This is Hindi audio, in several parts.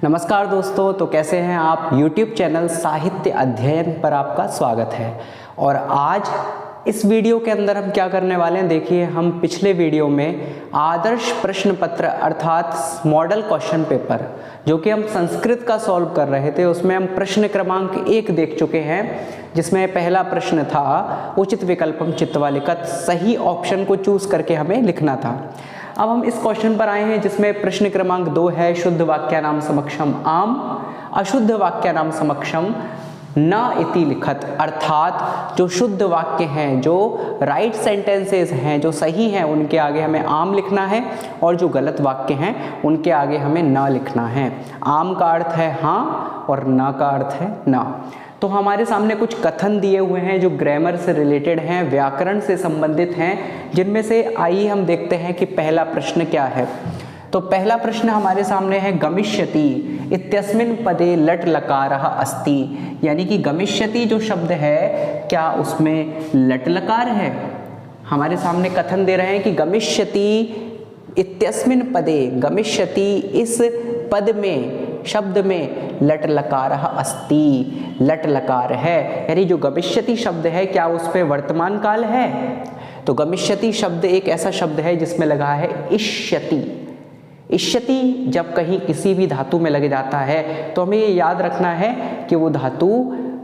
नमस्कार दोस्तों, तो कैसे हैं आप। YouTube चैनल साहित्य अध्ययन पर आपका स्वागत है। और आज इस वीडियो के अंदर हम क्या करने वाले हैं, देखिए हम पिछले वीडियो में आदर्श प्रश्न पत्र अर्थात मॉडल क्वेश्चन पेपर जो कि हम संस्कृत का सॉल्व कर रहे थे, उसमें हम प्रश्न क्रमांक 1 देख चुके हैं, जिसमें पहला प्रश्न था उचित विकल्पम चित्वा लिखत, सही ऑप्शन को चूज करके हमें लिखना था। अब हम इस क्वेश्चन पर आए हैं जिसमें प्रश्न क्रमांक 2 है शुद्ध वाक्यानाम समक्षम आम, अशुद्ध वाक्यानाम समक्षम न इति लिखत, अर्थात जो शुद्ध वाक्य हैं, जो राइट सेंटेंसेस हैं, जो सही हैं, उनके आगे हमें आम लिखना है और जो गलत वाक्य हैं उनके आगे हमें न लिखना है। आम का अर्थ है हाँ और न का अर्थ है ना। तो हमारे सामने कुछ कथन दिए हुए हैं जो ग्रामर से रिलेटेड हैं, व्याकरण से संबंधित हैं, जिनमें से आइए हम देखते हैं कि पहला प्रश्न क्या है। तो पहला प्रश्न हमारे सामने है गमिष्यति इत्यस्मिन् पदे लट लकारः अस्ति, यानी कि गमिष्यति जो शब्द है क्या उसमें लट लकार है। हमारे सामने कथन दे रहे हैं कि गमिष्यति इत्यस्मिन् पदे, गमिष्यति इस पद में, शब्द में लट लकारः अस्ति, लट लकार है, यानी जो गमिष्यति शब्द है क्या उस पे वर्तमान काल है। तो गमिष्यति शब्द एक ऐसा शब्द है जिसमें लगा है इष्यति। इष्यति जब कहीं किसी भी धातु में लग जाता है तो हमें ये याद रखना है कि वो धातु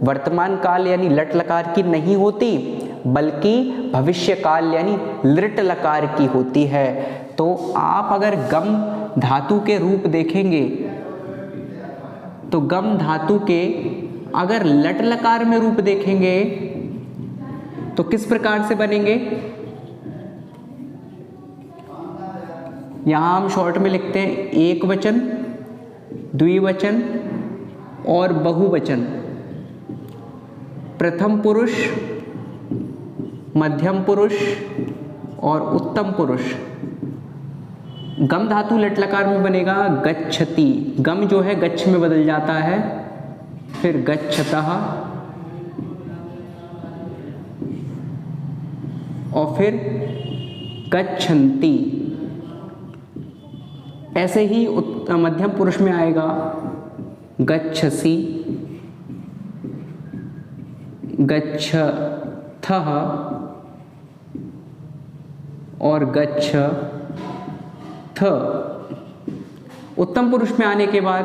वर्तमान काल यानी लट लकार की नहीं होती, बल्कि भविष्य काल यानी लृट लकार की होती है। तो आप अगर गम धातु के रूप देखेंगे तो गम धातु के अगर लट लकार में रूप देखेंगे तो किस प्रकार से बनेंगे। यहां हम शॉर्ट में लिखते हैं एक वचन, द्विवचन और बहुवचन, प्रथम पुरुष, मध्यम पुरुष और उत्तम पुरुष। गम धातु लट लकार में बनेगा गच्छति, गम जो है गच्छ में बदल जाता है, फिर गच्छतः और फिर गच्छन्ति। ऐसे ही मध्यम पुरुष में आएगा गच्छसि, गच्छथः और गच्छथ। उत्तम पुरुष में आने के बाद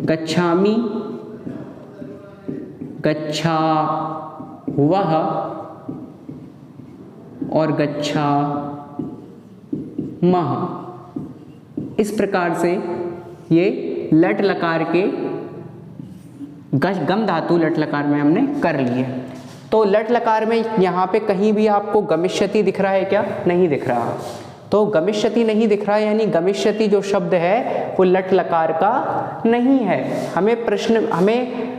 गच्छामि, गच्छावः और गच्छामः। इस प्रकार से ये लट लकार के गम धातु लट लकार में हमने कर लिए। तो लट लकार में यहाँ पे कहीं भी आपको गमिष्यति दिख रहा है क्या? नहीं दिख रहा। तो गमिष्यति नहीं दिख रहा यानी गमिष्यति जो शब्द है वो लट लकार का नहीं है। हमें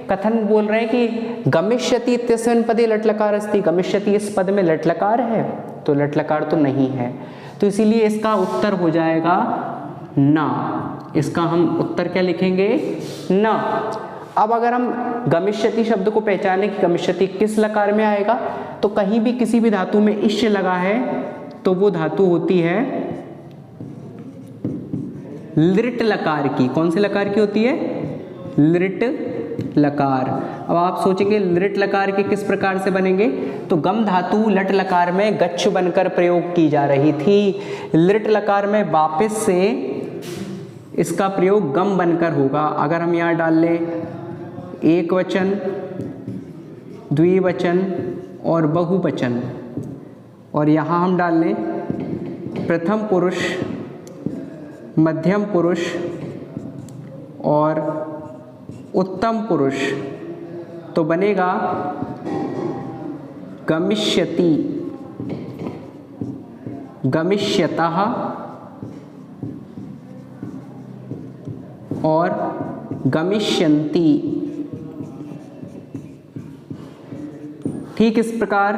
कथन बोल रहे हैं कि गमिष्यति इत्यस्मिन् पदे लट लकार अस्ति, गमिष्यति इस पद में लट लकार है, तो लट लकार तो नहीं है। तो इसीलिए इसका उत्तर हो जाएगा ना। इसका हम उत्तर क्या लिखेंगे? ना। अब अगर हम गमिष्यति शब्द को पहचाने कि गमिष्यति किस लकार में आएगा, तो कहीं भी किसी भी धातु में इष्य लगा है तो वो धातु होती है लृट लकार की। कौन से लकार की होती है? लृट लकार। अब आप सोचेंगे लृट लकार के किस प्रकार से बनेंगे, तो गम धातु लट लकार में गच्छ बनकर प्रयोग की जा रही थी, लृट लकार में वापस से इसका प्रयोग गम बनकर होगा। अगर हम यहाँ डाल लें एक वचन, द्विवचन और बहुवचन, और यहाँ हम डाल लें प्रथम पुरुष, मध्यम पुरुष और उत्तम पुरुष, तो बनेगा गमिष्यति, गमिष्यतः और गमिष्यन्ति। ठीक इस प्रकार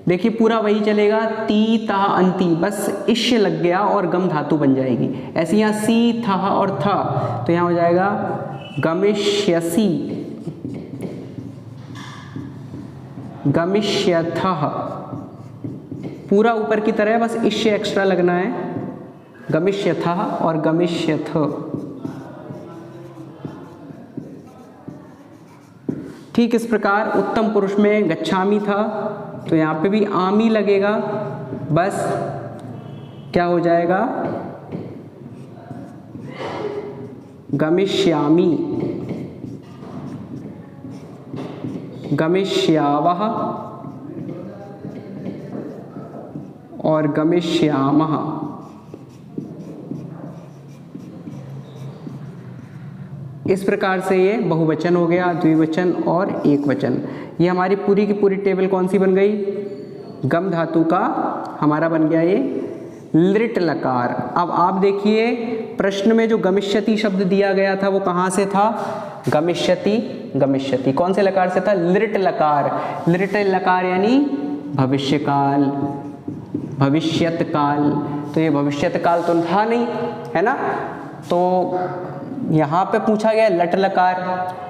देखिए पूरा वही चलेगा, ती ता अंति, बस इष्य लग गया और गम धातु बन जाएगी। ऐसे यहाँ सी था और था, तो यहाँ हो जाएगा गमिष्यसि, गमिष्यथः, पूरा ऊपर की तरह बस इष्य एक्स्ट्रा लगना है, गमिष्यथः और गमिष्यथ। ठीक इस प्रकार उत्तम पुरुष में गच्छामि था, तो यहाँ पे भी आमी लगेगा, बस क्या हो जाएगा, गमिष्यामि, गमिष्यावः और गमिष्यामः। इस प्रकार से ये बहुवचन हो गया, द्विवचन और एकवचन। ये हमारी पूरी की पूरी टेबल कौन सी बन गई, गम धातु का हमारा बन गया ये लिट लकार। अब आप देखिए प्रश्न में जो गमिष्यति शब्द दिया गया था वो कहाँ से था, गमिष्यति, गमिष्यति कौन से लकार से था, लिट लकार। लिट लकार यानी भविष्यकाल, भविष्यत काल। तो ये भविष्यत काल तो था नहीं, है ना। तो यहाँ पे पूछा गया लट लकार,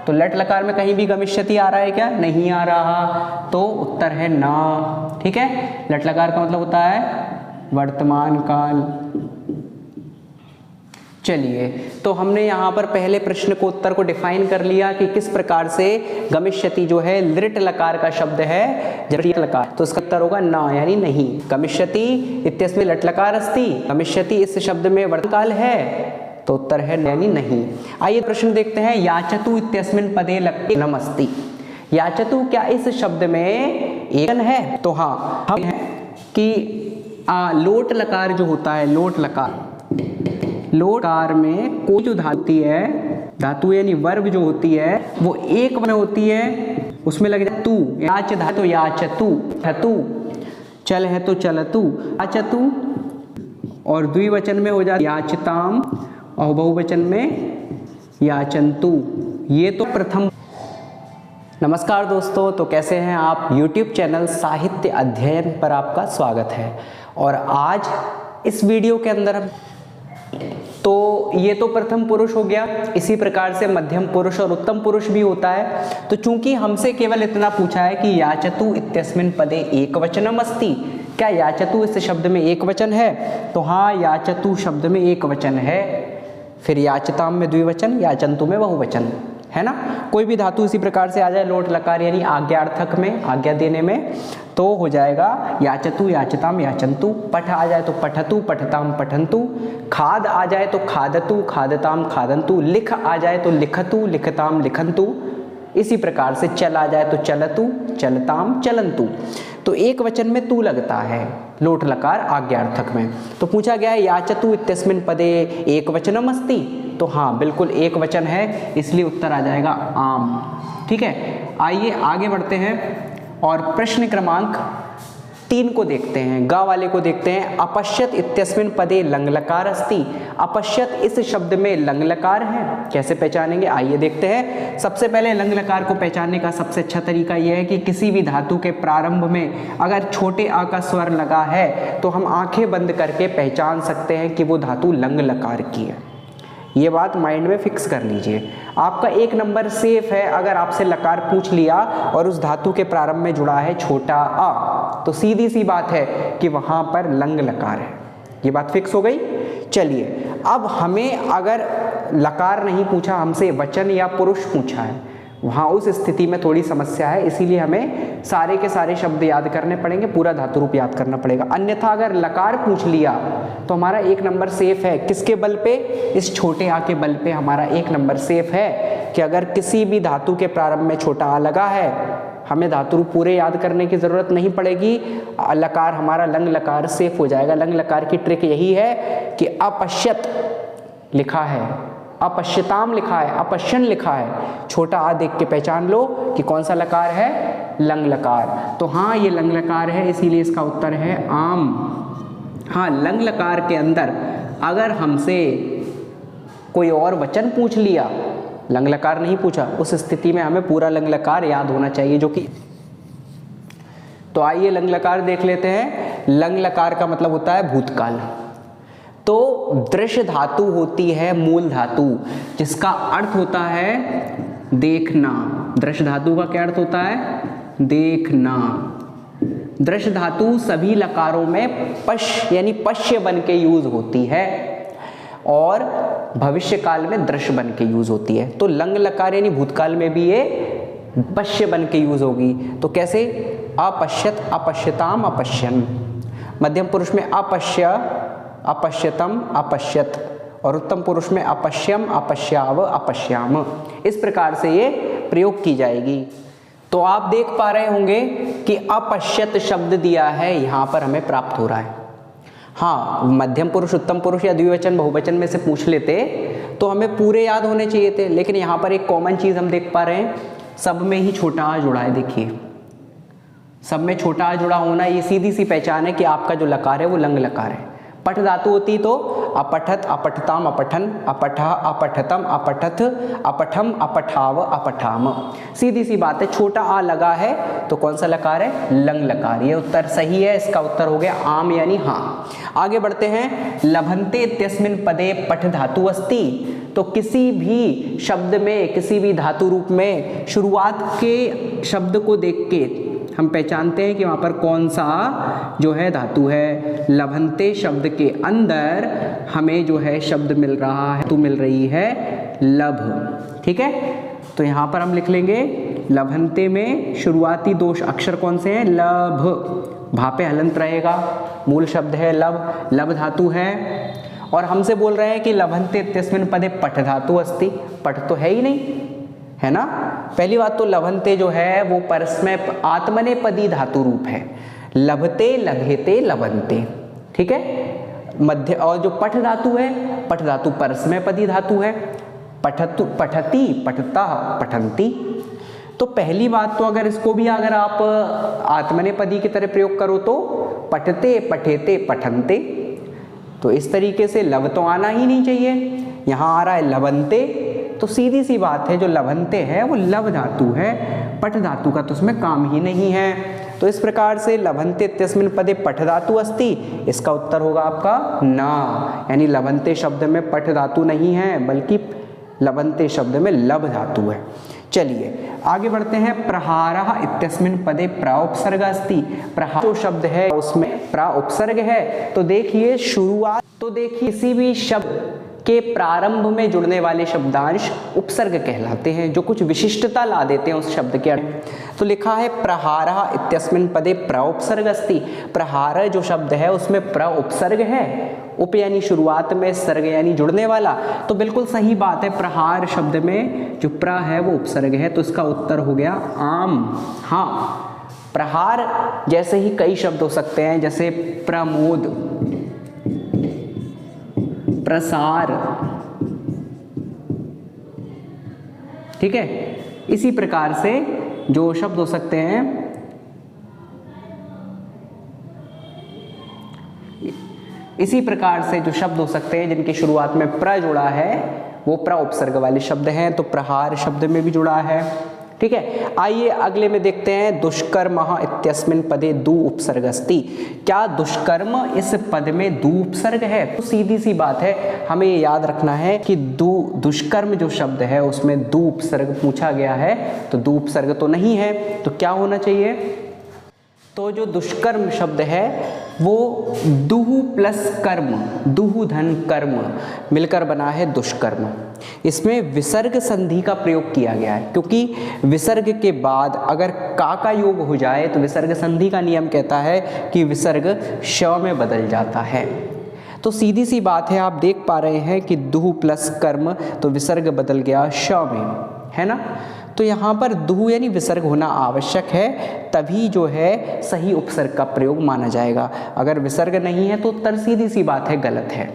तो लट लकार में कहीं भी गमिष्यति आ रहा है क्या, नहीं आ रहा, तो उत्तर है ना। ठीक है, लट लकार का मतलब होता है वर्तमान काल। चलिए, तो हमने यहाँ पर पहले प्रश्न को उत्तर को डिफाइन कर लिया कि किस प्रकार से गमिष्यति जो है लिट लकार का शब्द है, जबकि लकार, तो इसका उत्तर होगा ना, यानी नहीं। गमिष्यति इत्यस्मिन् लट लकार अस्ति, गमिष्यति इस शब्द में वर्तकाल है, तो उत्तर है यानी नहीं। आइए प्रश्न देखते हैं, याचतु इत्यस्मिन् पदे लकारम् अस्ति। याचतु क्या इस शब्द में एक है, तो हाँ हम है कि लोट लकार जो होता है, लोट लकार, लोट लकार में कोई जो धातु है, धातु यानी वर्ब जो होती है वो एक में होती है, उसमें लग जाए तू, याच धातु याचतु, हतु, चल है तो चलतु, याचतु, और द्विवचन में हो जाए याचताम, और बहुवचन में याचंतु। ये तो प्रथम। नमस्कार दोस्तों, तो कैसे हैं आप। YouTube चैनल साहित्य अध्ययन पर आपका स्वागत है। और आज इस वीडियो के अंदर हम, तो ये तो प्रथम पुरुष हो गया, इसी प्रकार से मध्यम पुरुष और उत्तम पुरुष भी होता है। तो चूंकि हमसे केवल इतना पूछा है कि याचतु इत्यस्मिन् पदे एकवचनम् अस्ति, क्या याचतु इस शब्द में एक वचन है, तो हाँ याचतु शब्द में एक वचन है। फिर याचताम में द्विवचन, याचंतु में बहुवचन, है ना। कोई भी धातु इसी प्रकार से आ जाए लोट लकार यानी आज्ञार्थक में, आज्ञा देने में, तो हो जाएगा याचतु याचताम याचंतु। पठ आ जाए तो पठतु पठताम पठंतु, खाद आ जाए तो खादतु खादताम खादंतु, लिख आ जाए तो लिखतु लिखताम लिखंतु। इसी प्रकार से चल आ जाए तो चलतु चलताम चलंतु। तो एक वचन में तू लगता है लोट लकार आज्ञार्थक में। तो पूछा गया है याचतु इत्यस्मिन् पदे एकवचनम् अस्ति, तो हाँ बिल्कुल एक वचन है, इसलिए उत्तर आ जाएगा आम। ठीक है, आइए आगे बढ़ते हैं और प्रश्न क्रमांक 3 को देखते हैं, गा वाले को देखते हैं। अपश्यत इत्यस्मिन् पदे लंग लकार अस्ति। अपश्यत इस शब्द में लंग लकार है, कैसे पहचानेंगे आइए देखते हैं। सबसे पहले लंग लकार को पहचानने का सबसे अच्छा तरीका यह है कि किसी भी धातु के प्रारंभ में अगर छोटे आ का स्वर लगा है तो हम आंखें बंद करके पहचान सकते हैं कि वो धातु लंग लकार की है। ये बात माइंड में फिक्स कर लीजिए। आपका एक नंबर सेफ है, अगर आपसे लकार पूछ लिया और उस धातु के प्रारंभ में जुड़ा है छोटा आ, तो सीधी सी बात है कि वहां पर लंग लकार है। ये बात फिक्स हो गई। चलिए, अब हमें अगर लकार नहीं पूछा, हमसे वचन या पुरुष पूछा है, वहाँ उस स्थिति में थोड़ी समस्या है, इसीलिए हमें सारे के सारे शब्द याद करने पड़ेंगे, पूरा धातु रूप याद करना पड़ेगा। अन्यथा अगर लकार पूछ लिया तो हमारा एक नंबर सेफ है। किसके बल पे, इस छोटे आ के बल पे हमारा एक नंबर सेफ है कि अगर किसी भी धातु के प्रारंभ में छोटा आ लगा है, हमें धातु रूप पूरे याद करने की जरूरत नहीं पड़ेगी, लकार हमारा लंग लकार सेफ हो जाएगा। लंग लकार की ट्रिक यही है कि अपश्यत लिखा है, अपश्यताम लिखा है, अपश्यन लिखा है, छोटा आ देख के पहचान लो कि कौन सा लकार है, लंग लकार। तो हाँ ये लंग लकार है, इसीलिए इसका उत्तर है आम। हाँ, लंग लकार के अंदर अगर हमसे कोई और वचन पूछ लिया, लंग लकार नहीं पूछा, उस स्थिति में हमें पूरा लंग लकार याद होना चाहिए, जो कि, तो आइए लंग लकार देख लेते हैं। लंग लकार का मतलब होता है भूतकाल। तो दृश्य धातु होती है मूल धातु, जिसका अर्थ होता है देखना। दृश्य धातु का क्या अर्थ होता है, देखना। दृश धातु सभी लकारों में पश यानी पश्य बन के यूज होती है और भविष्य काल में दृश बन के यूज होती है। तो लंग लकार यानी भूतकाल में भी ये पश्य बन के यूज होगी। तो कैसे? अपश्यत, अपश्यताम, अपश्यन। मध्यम पुरुष में अपश्य, अपश्यतम, अपश्यत और उत्तम पुरुष में अपश्यम, अपश्याव, अपश्याम। इस प्रकार से ये प्रयोग की जाएगी। तो आप देख पा रहे होंगे कि अपश्यत शब्द दिया है, यहाँ पर हमें प्राप्त हो रहा है। हाँ, मध्यम पुरुष, उत्तम पुरुष या द्विवचन बहुवचन में से पूछ लेते तो हमें पूरे याद होने चाहिए थे, लेकिन यहाँ पर एक कॉमन चीज़ हम देख पा रहे हैं, सब में ही छोटा आ जुड़ा है। देखिए, सब में छोटा आ जुड़ा होना ये सीधी सी पहचान है कि आपका जो लकार है वो लंग लकार है। पठ धातु होती तो अपठत, अपठताम, अपठन, अपठा, अपठतम, अपठथ, अपठम, अपठाव, अपठाम। सीधी सी बात है, छोटा आ लगा है तो कौन सा लकार है? लंग लकार। ये उत्तर सही है, इसका उत्तर हो गया आम यानी हाँ। आगे बढ़ते हैं। लभन्ते इत्यस्मिन् पदे पठ धातु अस्ति। तो किसी भी शब्द में, किसी भी धातु रूप में शुरुआत के शब्द को देख के हम पहचानते हैं कि वहाँ पर कौन सा जो है धातु है। लभन्ते शब्द के अंदर हमें जो है शब्द मिल रहा है, तो मिल रही है लभ। ठीक है, तो यहाँ पर हम लिख लेंगे लभन्ते में शुरुआती दो अक्षर कौन से हैं? लभ। भा पे हलंत रहेगा, मूल शब्द है लब, लब धातु है। और हमसे बोल रहे हैं कि लभन्ते इत्यस्मिन् पदे पठ धातु अस्ति। पठ तो है ही नहीं, है ना। पहली बात तो लभन्ते जो है वो परस्मै आत्मनेपदी धातु रूप है। लभते, लभेते, लभन्ते। ठीक है, मध्य। और जो पठ धातु है, पठ धातु परस्मैपदी धातु है। पठतु, पठती, पठता, पठन्ति। तो पहली बात तो अगर इसको भी अगर आप आत्मनेपदी की तरह प्रयोग करो तो पठते, पठेते, पठन्ते। तो इस तरीके से लव तो आना ही नहीं चाहिए। यहाँ आ रहा है लभन्ते, तो सीधी सी बात है जो लभन्ते है वो लव धातु है, पठ धातु का तो उसमें काम ही नहीं है। तो इस प्रकार से लभन्ते इत्यस्मिन् पदे पठ धातु अस्ति, इसका उत्तर होगा आपका ना। यानी लभन्ते शब्द में पठ धातु नहीं है, बल्कि लभन्ते शब्द में लभ धातु है। चलिए आगे बढ़ते हैं। प्रहारः इत्यस्मिन् पदे प्र उपसर्ग अस्ति। प्रहार जो शब्द है उसमें प्र उपसर्ग है। तो देखिए शुरुआत, तो देखिए किसी भी शब्द के प्रारंभ में जुड़ने वाले शब्दांश उपसर्ग कहलाते हैं, जो कुछ विशिष्टता ला देते हैं उस शब्द के। तो लिखा है प्रहारः इत्यस्मिन् पदे प्र उपसर्ग अस्ति। प्रहार जो शब्द है उसमें प्र उपसर्ग है, उप यानी शुरुआत में, सर्ग यानी जुड़ने वाला। तो बिल्कुल सही बात है, प्रहार शब्द में जो प्र है वो उपसर्ग है, तो इसका उत्तर हो गया आम। हाँ, प्रहार जैसे ही कई शब्द हो सकते हैं, जैसे प्रमोद, प्रसार। ठीक है, इसी प्रकार से जो शब्द हो सकते हैं, इसी प्रकार से जो शब्द हो सकते हैं जिनकी शुरुआत में प्र जुड़ा है वो प्र उपसर्ग वाले शब्द हैं। तो प्रहार शब्द में भी जुड़ा है। ठीक है, आइए अगले में देखते हैं। दुष्कर्मः इत्यस्मिन् पदे दु उपसर्ग अस्ति। क्या दुष्कर्म इस पद में दु उपसर्ग है? तो सीधी सी बात है, हमें ये याद रखना है कि दुष्कर्म जो शब्द है उसमें दु उपसर्ग पूछा गया है, तो दु उपसर्ग तो नहीं है, तो क्या होना चाहिए? तो जो दुष्कर्म शब्द है वो दुहु प्लस कर्म, दुहु धन कर्म मिलकर बना है दुष्कर्म। इसमें विसर्ग संधि का प्रयोग किया गया है, क्योंकि विसर्ग के बाद अगर का योग हो जाए तो विसर्ग संधि का नियम कहता है कि विसर्ग श में बदल जाता है। तो सीधी सी बात है, आप देख पा रहे हैं कि दुहु प्लस कर्म, तो विसर्ग बदल गया श में, है ना। तो यहाँ पर दुहु यानी विसर्ग होना आवश्यक है, तभी जो है सही उपसर्ग का प्रयोग माना जाएगा। अगर विसर्ग नहीं है तो उत्तर सीधी सी बात है गलत है।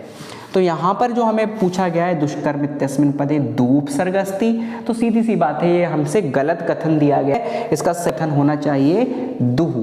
तो यहाँ पर जो हमें पूछा गया है दुष्कर्म इत्यस्मिन् पदे दु उपसर्ग अस्ति, तो सीधी सी बात है ये हमसे गलत कथन दिया गया है। इसका कथन होना चाहिए दुहु,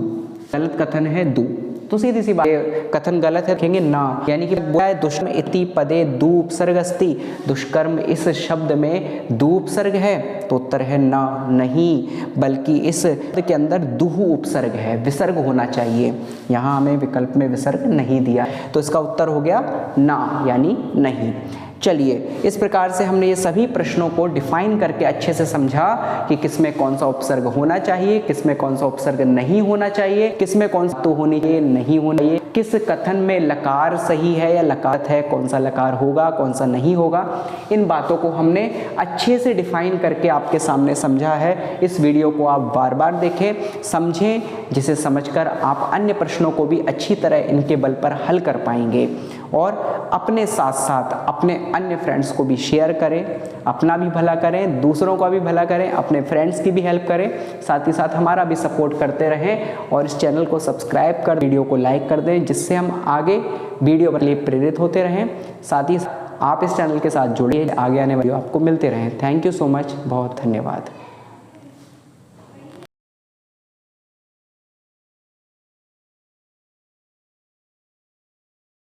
गलत कथन है दु। तो सीधी सी बात, कथन गलत है, लिखेंगे ना। यानी कि दुष्कर्म इति पदे दु उपसर्ग अस्ति, दुष्कर्म इस शब्द में दु उपसर्ग है, तो उत्तर है ना, नहीं, बल्कि इस के अंदर दुहु उपसर्ग है, विसर्ग होना चाहिए। यहाँ हमें विकल्प में विसर्ग नहीं दिया, तो इसका उत्तर हो गया ना, यानी नहीं। चलिए, इस प्रकार से हमने ये सभी प्रश्नों को डिफाइन करके अच्छे से समझा कि किसमें कौन सा उपसर्ग होना चाहिए, किसमें कौन सा उपसर्ग नहीं होना चाहिए, किसमें कौन सा तो होनी चाहिए, नहीं होना चाहिए, किस कथन में लकार सही है या लकार है, कौन सा लकार होगा, कौन सा नहीं होगा। इन बातों को हमने अच्छे से डिफाइन करके आपके सामने समझा है। इस वीडियो को आप बार बार देखें, समझें, जिसे समझकर आप अन्य प्रश्नों को भी अच्छी तरह इनके बल पर हल कर पाएंगे। और अपने साथ साथ अपने अन्य फ्रेंड्स को भी शेयर करें, अपना भी भला करें, दूसरों का भी भला करें, अपने फ्रेंड्स की भी हेल्प करें, साथ ही साथ हमारा भी सपोर्ट करते रहें और इस चैनल को सब्सक्राइब कर वीडियो को लाइक कर दें, जिससे हम आगे वीडियो के लिए प्रेरित होते रहें। साथ ही आप इस चैनल के साथ जुड़िए, आगे आने वाली वीडियो आपको मिलते रहें। थैंक यू सो मच, बहुत धन्यवाद।